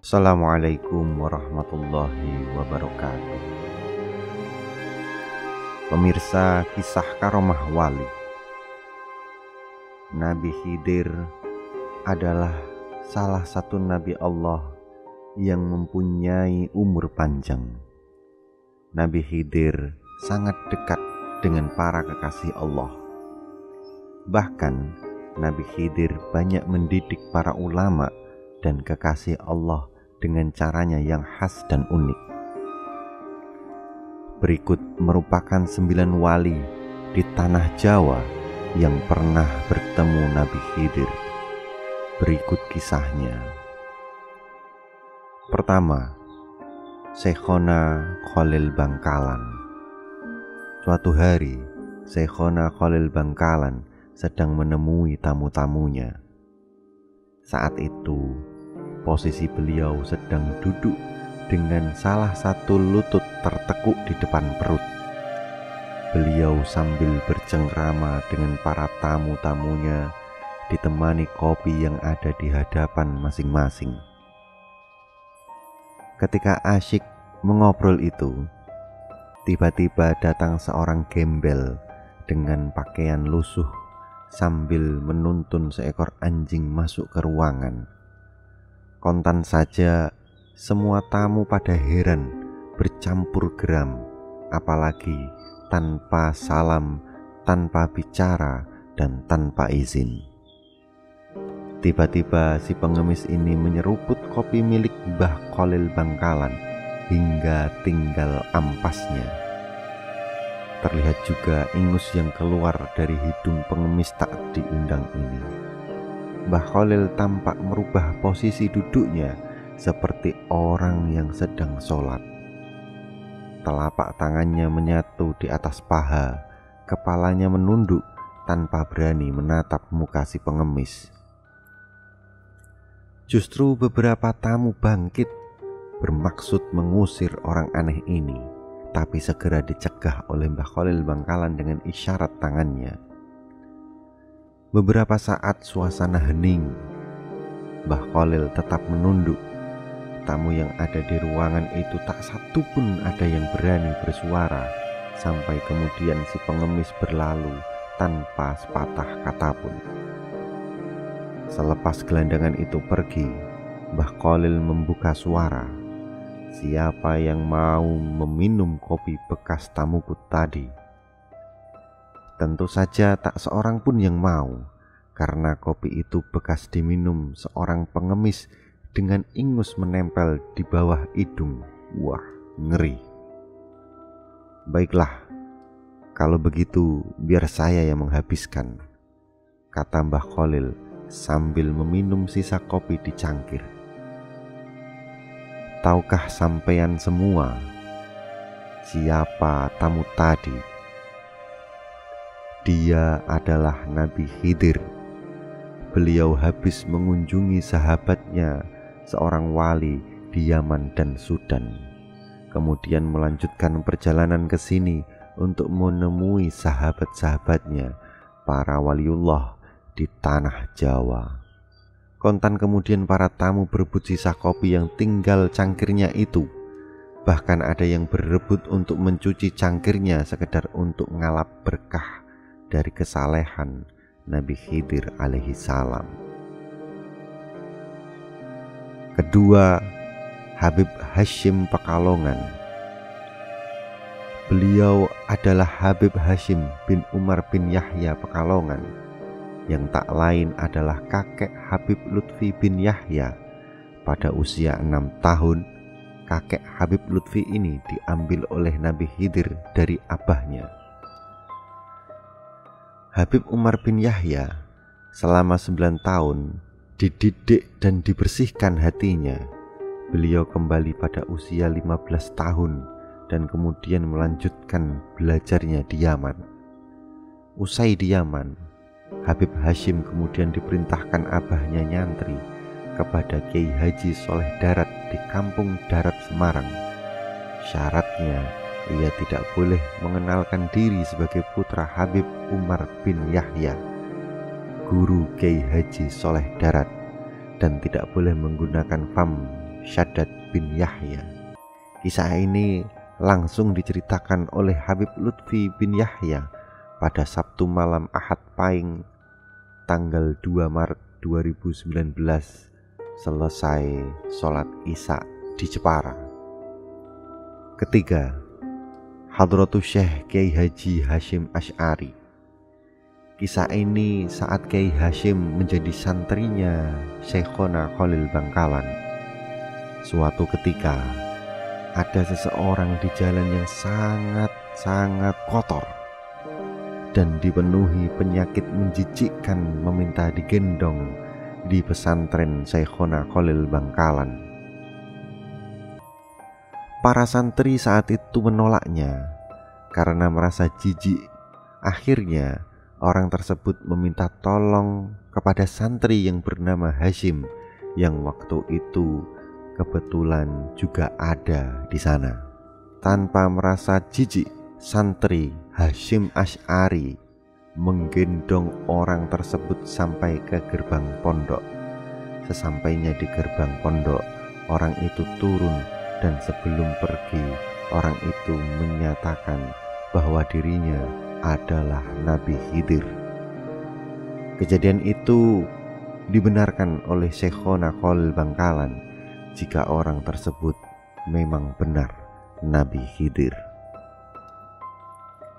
Assalamualaikum warahmatullahi wabarakatuh. Pemirsa kisah karomah wali, Nabi Khidir adalah salah satu Nabi Allah yang mempunyai umur panjang. Nabi Khidir sangat dekat dengan para kekasih Allah. Bahkan Nabi Khidir banyak mendidik para ulama dan kekasih Allah dengan caranya yang khas dan unik. Berikut merupakan 9 wali di tanah Jawa yang pernah bertemu Nabi Khidir. Berikut kisahnya. Pertama, Syekhona Khalil Bangkalan. Suatu hari, Syekhona Khalil Bangkalan sedang menemui tamu-tamunya. Saat itu, posisi beliau sedang duduk dengan salah satu lutut tertekuk di depan perut. Beliau sambil bercengkrama dengan para tamu-tamunya, ditemani kopi yang ada di hadapan masing-masing. Ketika asyik mengobrol itu, tiba-tiba datang seorang gembel dengan pakaian lusuh sambil menuntun seekor anjing masuk ke ruangan. Kontan saja semua tamu pada heran, bercampur geram, apalagi tanpa salam, tanpa bicara, dan tanpa izin. Tiba-tiba si pengemis ini menyeruput kopi milik Mbah Khalil Bangkalan hingga tinggal ampasnya. Terlihat juga ingus yang keluar dari hidung pengemis tak diundang ini. Mbah Khalil tampak merubah posisi duduknya seperti orang yang sedang sholat. Telapak tangannya menyatu di atas paha, kepalanya menunduk tanpa berani menatap muka si pengemis. Justru beberapa tamu bangkit bermaksud mengusir orang aneh ini, tapi segera dicegah oleh Mbah Khalil Bangkalan dengan isyarat tangannya. Beberapa saat suasana hening. Mbah Khalil tetap menunduk. Tamu yang ada di ruangan itu tak satu pun ada yang berani bersuara, sampai kemudian si pengemis berlalu tanpa sepatah kata pun. Selepas gelandangan itu pergi, Mbah Khalil membuka suara. Siapa yang mau meminum kopi bekas tamuku tadi? Tentu saja tak seorang pun yang mau, karena kopi itu bekas diminum seorang pengemis dengan ingus menempel di bawah hidung. Wah, ngeri. Baiklah, kalau begitu biar saya yang menghabiskan, kata Mbah Khalil sambil meminum sisa kopi di cangkir. Tahukah sampean semua siapa tamu tadi? Dia adalah Nabi Khidir. Beliau habis mengunjungi sahabatnya, seorang wali di Yaman dan Sudan. Kemudian melanjutkan perjalanan ke sini untuk menemui sahabat-sahabatnya, para waliullah di tanah Jawa. Kontan kemudian para tamu berebut sisa kopi yang tinggal cangkirnya itu. Bahkan ada yang berebut untuk mencuci cangkirnya sekedar untuk ngalap berkah dari kesalehan Nabi Khidir alaihi salam. Kedua, Habib Hashim Pekalongan. Beliau adalah Habib Hashim bin Umar bin Yahya Pekalongan, yang tak lain adalah kakek Habib Lutfi bin Yahya. Pada usia 6 tahun, kakek Habib Lutfi ini diambil oleh Nabi Khidir dari abahnya. Habib Umar bin Yahya selama 9 tahun dididik dan dibersihkan hatinya. Beliau kembali pada usia 15 tahun dan kemudian melanjutkan belajarnya di Yaman. Usai di Yaman, Habib Hashim kemudian diperintahkan abahnya nyantri kepada Kiai Haji Soleh Darat di Kampung Darat Semarang. Syaratnya, ia tidak boleh mengenalkan diri sebagai putra Habib Umar bin Yahya, guru Kiai Haji Soleh Darat, dan tidak boleh menggunakan fam Shaddad bin Yahya. Kisah ini langsung diceritakan oleh Habib Lutfi bin Yahya pada Sabtu malam Ahad Pahing tanggal 2 Maret 2019 selesai sholat Isya di Jepara. Ketiga, Hadratus Syekh Kiai Haji Hasyim Asy'ari. Kisah ini saat Kiai Hasyim menjadi santrinya Syekhona Khalil Bangkalan. Suatu ketika ada seseorang di jalan yang sangat kotor dan dipenuhi penyakit menjijikkan meminta digendong di pesantren Syekhona Khalil Bangkalan. Para santri saat itu menolaknya karena merasa jijik. Akhirnya orang tersebut meminta tolong kepada santri yang bernama Hasyim yang waktu itu kebetulan juga ada di sana. Tanpa merasa jijik, santri Hasyim Asy'ari menggendong orang tersebut sampai ke gerbang pondok. Sesampainya di gerbang pondok, orang itu turun dan sebelum pergi, orang itu menyatakan bahwa dirinya adalah Nabi Khidir. Kejadian itu dibenarkan oleh Syekhona Khalil Bangkalan jika orang tersebut memang benar Nabi Khidir.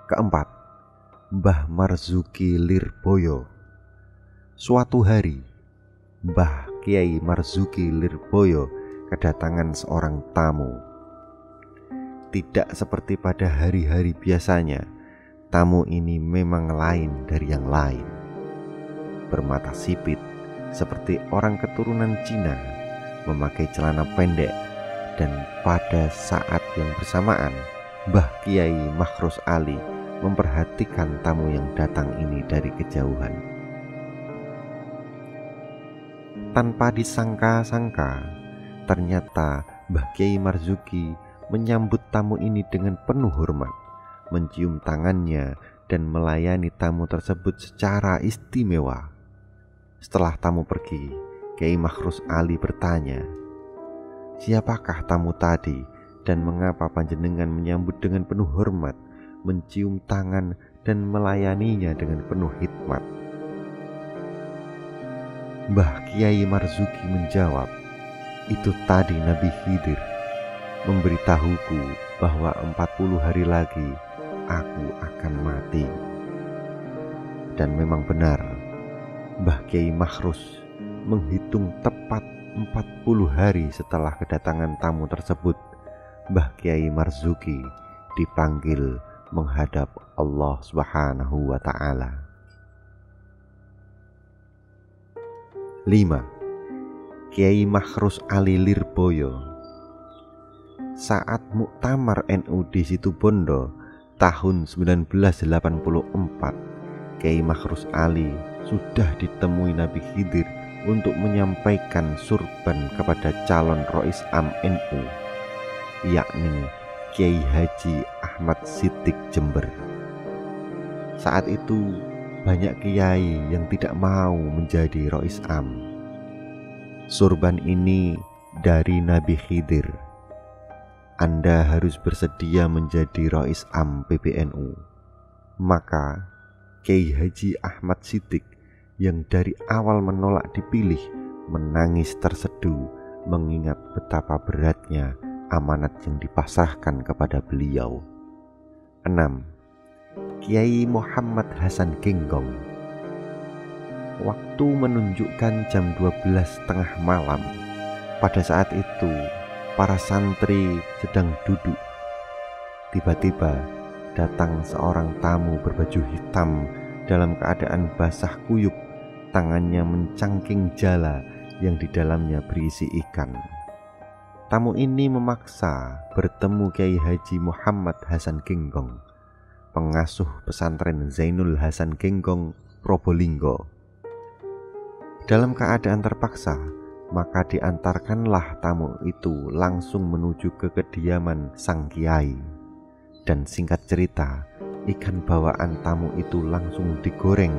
Keempat, Mbah Marzuki Lirboyo. Suatu hari, Mbah Kiai Marzuki Lirboyo kedatangan seorang tamu. Tidak seperti pada hari-hari biasanya, tamu ini memang lain dari yang lain. Bermata sipit seperti orang keturunan Cina, memakai celana pendek, dan pada saat yang bersamaan Mbah Kiai Makhrus Ali memperhatikan tamu yang datang ini dari kejauhan. Tanpa disangka-sangka, ternyata Mbah Kiai Marzuki menyambut tamu ini dengan penuh hormat, mencium tangannya dan melayani tamu tersebut secara istimewa. Setelah tamu pergi, Kiai Makhrus Ali bertanya, "Siapakah tamu tadi dan mengapa panjenengan menyambut dengan penuh hormat, mencium tangan dan melayaninya dengan penuh hikmat?" Mbah Kiai Marzuki menjawab, "Itu tadi Nabi Khidir memberitahuku bahwa 40 hari lagi aku akan mati." Dan memang benar, Mbah Kiai Makhrus menghitung tepat 40 hari setelah kedatangan tamu tersebut, Mbah Kiai Marzuki dipanggil menghadap Allah Subhanahu wa Ta'ala. 5. Kiai Makhrus Ali Lirboyo. Saat Muktamar NU di Situbondo tahun 1984, Kiai Makhrus Ali sudah ditemui Nabi Khidir untuk menyampaikan surban kepada calon Rois Am NU, yakni Kiai Haji Ahmad Siddiq Jember. Saat itu banyak kiai yang tidak mau menjadi Rois Am. Surban ini dari Nabi Khidir. Anda harus bersedia menjadi Rois Am PBNU. Maka Kiai Haji Ahmad Siddiq yang dari awal menolak dipilih menangis terseduh mengingat betapa beratnya amanat yang dipasrahkan kepada beliau. 6. Kiai Muhammad Hasan Genggong. Waktu menunjukkan jam 12:30 malam. Pada saat itu para santri sedang duduk. Tiba-tiba datang seorang tamu berbaju hitam dalam keadaan basah kuyup, tangannya mencangking jala yang di dalamnya berisi ikan. Tamu ini memaksa bertemu Kiai Haji Muhammad Hasan Genggong, pengasuh pesantren Zainul Hasan Genggong, Probolinggo. Dalam keadaan terpaksa, maka diantarkanlah tamu itu langsung menuju ke kediaman sang kiai. Dan singkat cerita, ikan bawaan tamu itu langsung digoreng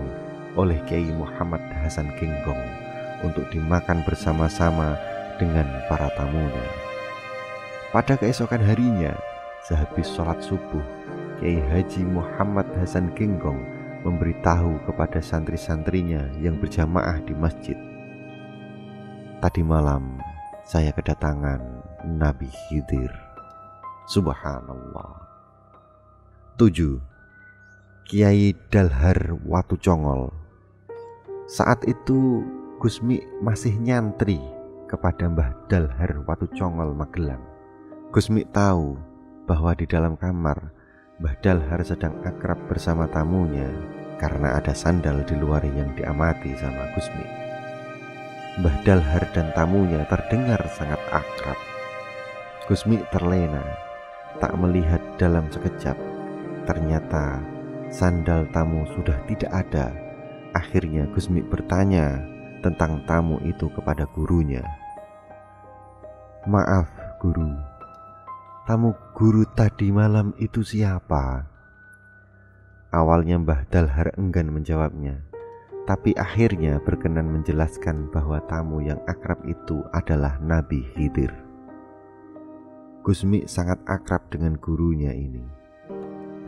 oleh Kiai Muhammad Hasan Genggong untuk dimakan bersama-sama dengan para tamunya. Pada keesokan harinya, sehabis sholat subuh, Kiai Haji Muhammad Hasan Genggong memberitahu kepada santri-santrinya yang berjamaah di masjid, "Tadi malam saya kedatangan Nabi Khidir." Subhanallah. 7. Kiai Dalhar Watucongol. Saat itu Gusmi masih nyantri kepada Mbah Dalhar Watucongol Magelang. Gusmi tahu bahwa di dalam kamar Mbah Dalhar sedang akrab bersama tamunya karena ada sandal di luar yang diamati sama Gusmi. Mbah Dalhar dan tamunya terdengar sangat akrab. Gusmi terlena, tak melihat dalam sekejap. Ternyata sandal tamu sudah tidak ada. Akhirnya Gusmi bertanya tentang tamu itu kepada gurunya. "Maaf guru, tamu guru tadi malam itu siapa?" Awalnya Mbah Dalhar enggan menjawabnya, tapi akhirnya berkenan menjelaskan bahwa tamu yang akrab itu adalah Nabi Khidir. Gusmi sangat akrab dengan gurunya ini.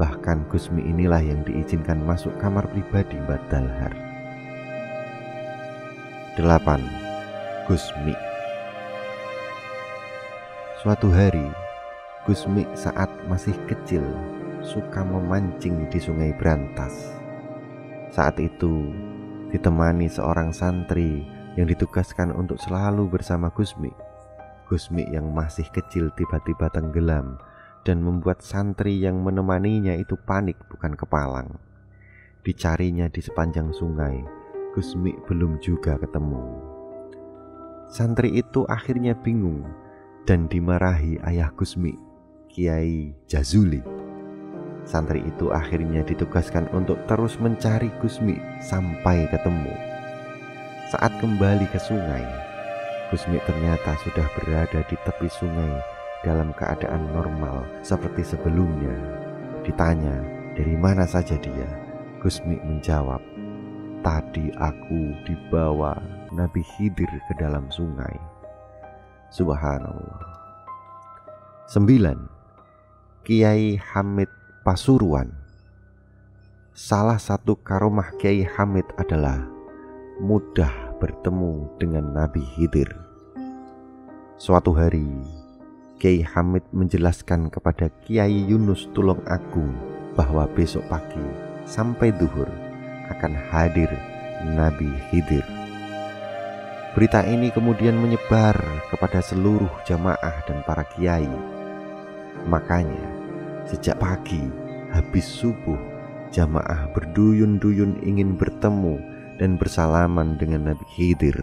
Bahkan Gusmi inilah yang diizinkan masuk kamar pribadi Mbah Dalhar. 8. Gusmi. Suatu hari, Gusmi saat masih kecil suka memancing di Sungai Brantas. Saat itu ditemani seorang santri yang ditugaskan untuk selalu bersama Gusmi. Gusmi yang masih kecil tiba-tiba tenggelam dan membuat santri yang menemaninya itu panik bukan kepalang. Dicarinya di sepanjang sungai, Gusmi belum juga ketemu. Santri itu akhirnya bingung dan dimarahi ayah Gusmi, Kiai Jazuli. Santri itu akhirnya ditugaskan untuk terus mencari Gusmi sampai ketemu. Saat kembali ke sungai, Gusmi ternyata sudah berada di tepi sungai dalam keadaan normal seperti sebelumnya. Ditanya dari mana saja dia, Gusmi menjawab, "Tadi aku dibawa Nabi Khidir ke dalam sungai." Subhanallah. 9. Kiai Hamid Pasuruan. Salah satu karomah Kiai Hamid adalah mudah bertemu dengan Nabi Khidir. Suatu hari, Kiai Hamid menjelaskan kepada Kiai Yunus Tulung Agung bahwa besok pagi sampai duhur akan hadir Nabi Khidir. Berita ini kemudian menyebar kepada seluruh jamaah dan para kiai. Makanya sejak pagi habis subuh, jamaah berduyun-duyun ingin bertemu dan bersalaman dengan Nabi Khidir.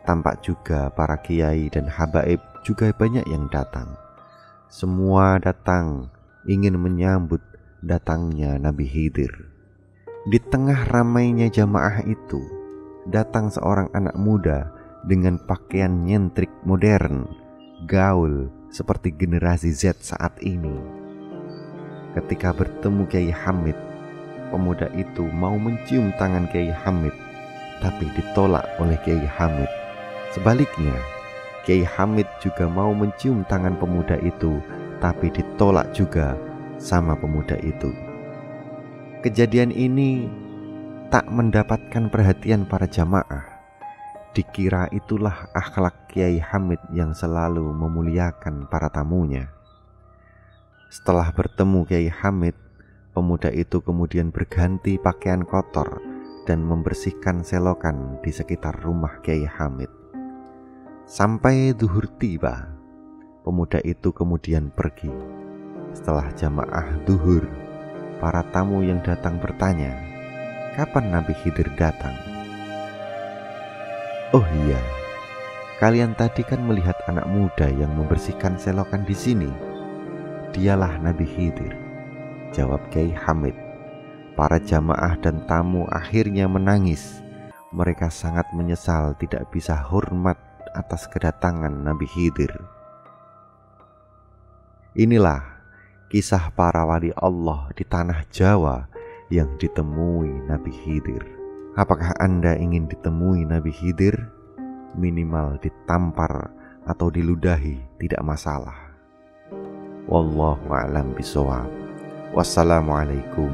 Tampak juga para kiai dan habaib juga banyak yang datang. Semua datang ingin menyambut datangnya Nabi Khidir. Di tengah ramainya jamaah itu, datang seorang anak muda dengan pakaian nyentrik modern, gaul seperti generasi Z saat ini. Ketika bertemu Kiai Hamid, pemuda itu mau mencium tangan Kiai Hamid, tapi ditolak oleh Kiai Hamid. Sebaliknya, Kiai Hamid juga mau mencium tangan pemuda itu, tapi ditolak juga sama pemuda itu. Kejadian ini tak mendapatkan perhatian para jamaah. Dikira itulah akhlak Kiai Hamid yang selalu memuliakan para tamunya. Setelah bertemu Kiai Hamid, pemuda itu kemudian berganti pakaian kotor dan membersihkan selokan di sekitar rumah Kiai Hamid. Sampai duhur tiba, pemuda itu kemudian pergi. Setelah jamaah duhur, para tamu yang datang bertanya, "Kapan Nabi Khidir datang?" "Oh iya, kalian tadi kan melihat anak muda yang membersihkan selokan di sini. Dialah Nabi Khidir," jawab Kiai Hamid. Para jamaah dan tamu akhirnya menangis. Mereka sangat menyesal tidak bisa hormat atas kedatangan Nabi Khidir. Inilah kisah para wali Allah di tanah Jawa yang ditemui Nabi Khidir. Apakah Anda ingin ditemui Nabi Khidir? Minimal ditampar atau diludahi tidak masalah. Wallahu a'lam bishawab. Wassalamualaikum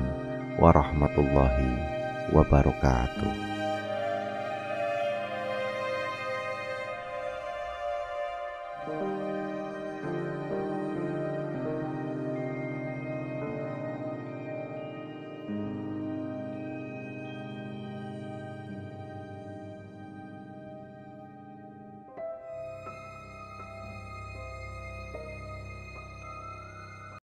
warahmatullahi wabarakatuh.